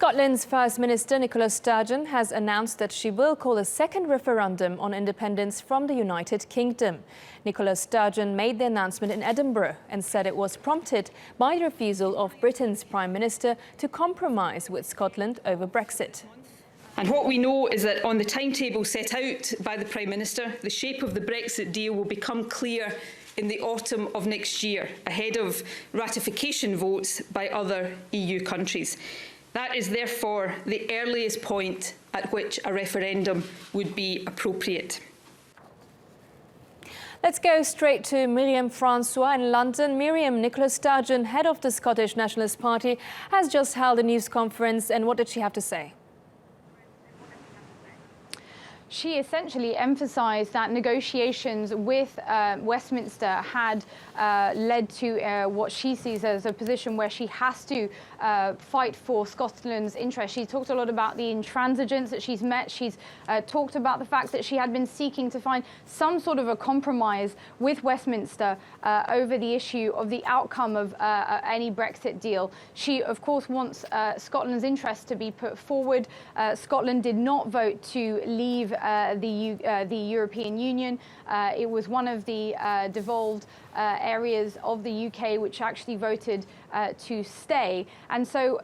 Scotland's First Minister Nicola Sturgeon has announced that she will call a second referendum on independence from the United Kingdom. Nicola Sturgeon made the announcement in Edinburgh and said it was prompted by the refusal of Britain's Prime Minister to compromise with Scotland over Brexit. And what we know is that on the timetable set out by the Prime Minister, the shape of the Brexit deal will become clear in the autumn of next year, ahead of ratification votes by other EU countries. That is therefore the earliest point at which a referendum would be appropriate. Let's go straight to Myriam Francois in London. Myriam, Nicola Sturgeon, head of the Scottish Nationalist Party, has just held a news conference, and what did she have to say? She essentially emphasised that negotiations with Westminster had led to what she sees as a position where she has to fight for Scotland's interest. She talked a lot about the intransigence that she's met. She's talked about the fact that she had been seeking to find some sort of a compromise with Westminster over the issue of the outcome of any Brexit deal. She, of course, wants Scotland's interest to be put forward. Scotland did not vote to leave the European Union. It was one of the devolved areas of the UK which actually voted to stay. And so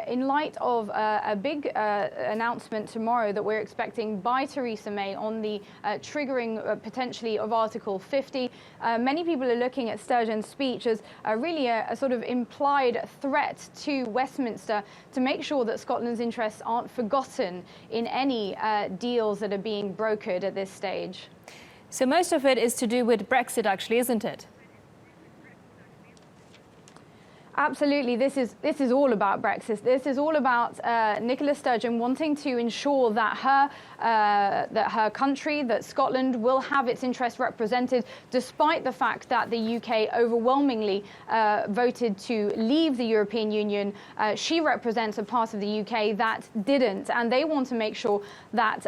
in light of a big announcement tomorrow that we're expecting by Theresa May on the triggering potentially of Article 50, many people are looking at Sturgeon's speech as really a sort of implied threat to Westminster to make sure that Scotland's interests aren't forgotten in any deals that are being brokered at this stage. So most of it is to do with Brexit, actually, isn't it? Absolutely, this is all about Brexit. This is all about Nicola Sturgeon wanting to ensure that her country, that Scotland, will have its interests represented, despite the fact that the UK overwhelmingly voted to leave the European Union. She represents a part of the UK that didn't, and they want to make sure that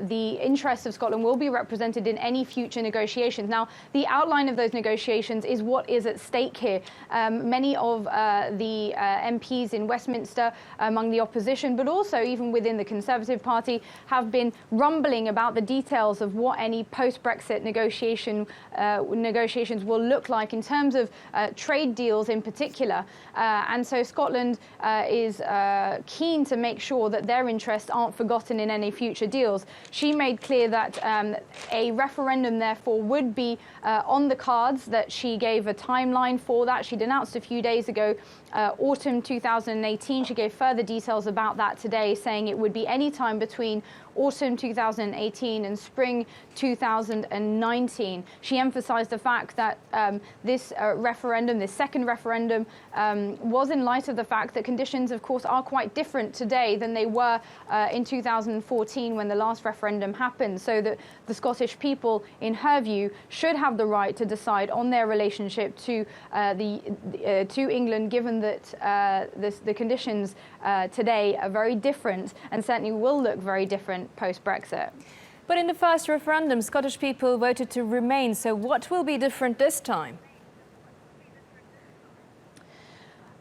the interests of Scotland will be represented in any future negotiations. Now, the outline of those negotiations is what is at stake here. Many of the MPs in Westminster among the opposition, but also even within the Conservative Party, have been rumbling about the details of what any post-Brexit negotiations will look like in terms of trade deals in particular. And so Scotland is keen to make sure that their interests aren't forgotten in any future deals. She made clear that a referendum, therefore, would be on the cards, that she gave a timeline for that. She'd announced a few days ago autumn 2018. She gave further details about that today, saying it would be any time between autumn 2018 and spring 2019. She emphasised the fact that this referendum, this second referendum, was in light of the fact that conditions, of course, are quite different today than they were in 2014 when the last referendum happened, so that the Scottish people, in her view, should have the right to decide on their relationship to England, given that the conditions today are very different and certainly will look very different post-Brexit. But in the first referendum, Scottish people voted to remain, so what will be different this time?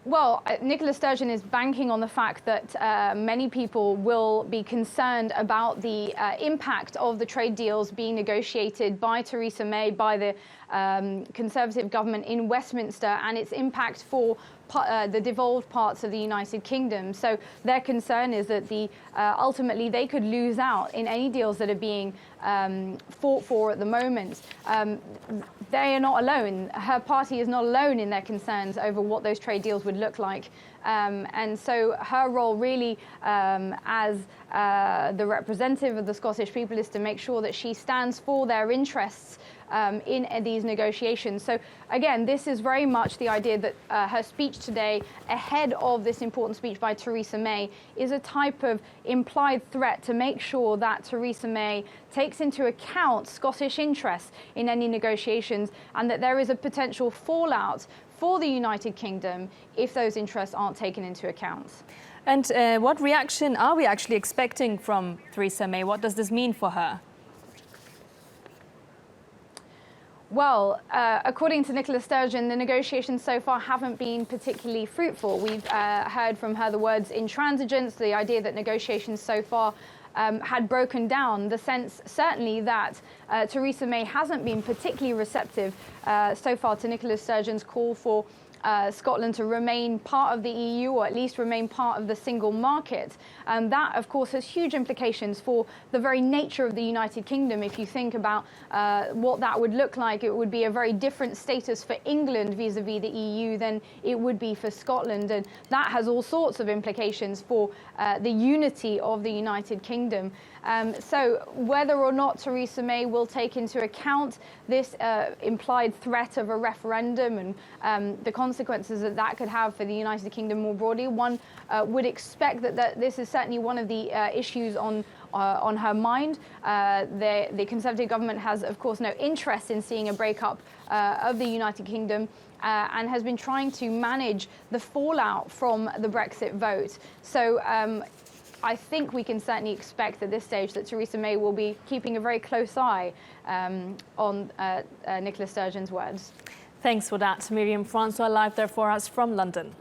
Well, Nicola Sturgeon is banking on the fact that many people will be concerned about the impact of the trade deals being negotiated by Theresa May, by the Conservative government in Westminster, and its impact for the devolved parts of the United Kingdom. So their concern is that ultimately they could lose out in any deals that are being fought for at the moment. They are not alone. Her party is not alone in their concerns over what those trade deals would look like. And so her role really as the representative of the Scottish people is to make sure that she stands for their interests in these negotiations. So again, this is very much the idea that her speech today, ahead of this important speech by Theresa May, is a type of implied threat to make sure that Theresa May takes into account Scottish interests in any negotiations, and that there is a potential fallout for the United Kingdom if those interests aren't taken into account. And what reaction are we actually expecting from Theresa May? What does this mean for her? Well, according to Nicola Sturgeon, the negotiations so far haven't been particularly fruitful. We've heard from her the words intransigence, the idea that negotiations so far had broken down, the sense certainly that Theresa May hasn't been particularly receptive so far to Nicola Sturgeon's call for Scotland to remain part of the EU, or at least remain part of the single market. That, of course, has huge implications for the very nature of the United Kingdom. If you think about what that would look like, it would be a very different status for England vis-à-vis the EU than it would be for Scotland. And that has all sorts of implications for the unity of the United Kingdom. So whether or not Theresa May will take into account this implied threat of a referendum and the consequences that that could have for the United Kingdom more broadly, one would expect that this is certainly one of the issues on her mind. The Conservative government has, of course, no interest in seeing a breakup of the United Kingdom and has been trying to manage the fallout from the Brexit vote. So I think we can certainly expect at this stage that Theresa May will be keeping a very close eye on Nicola Sturgeon's words. Thanks for that, Myriam. Francois live there for us from London.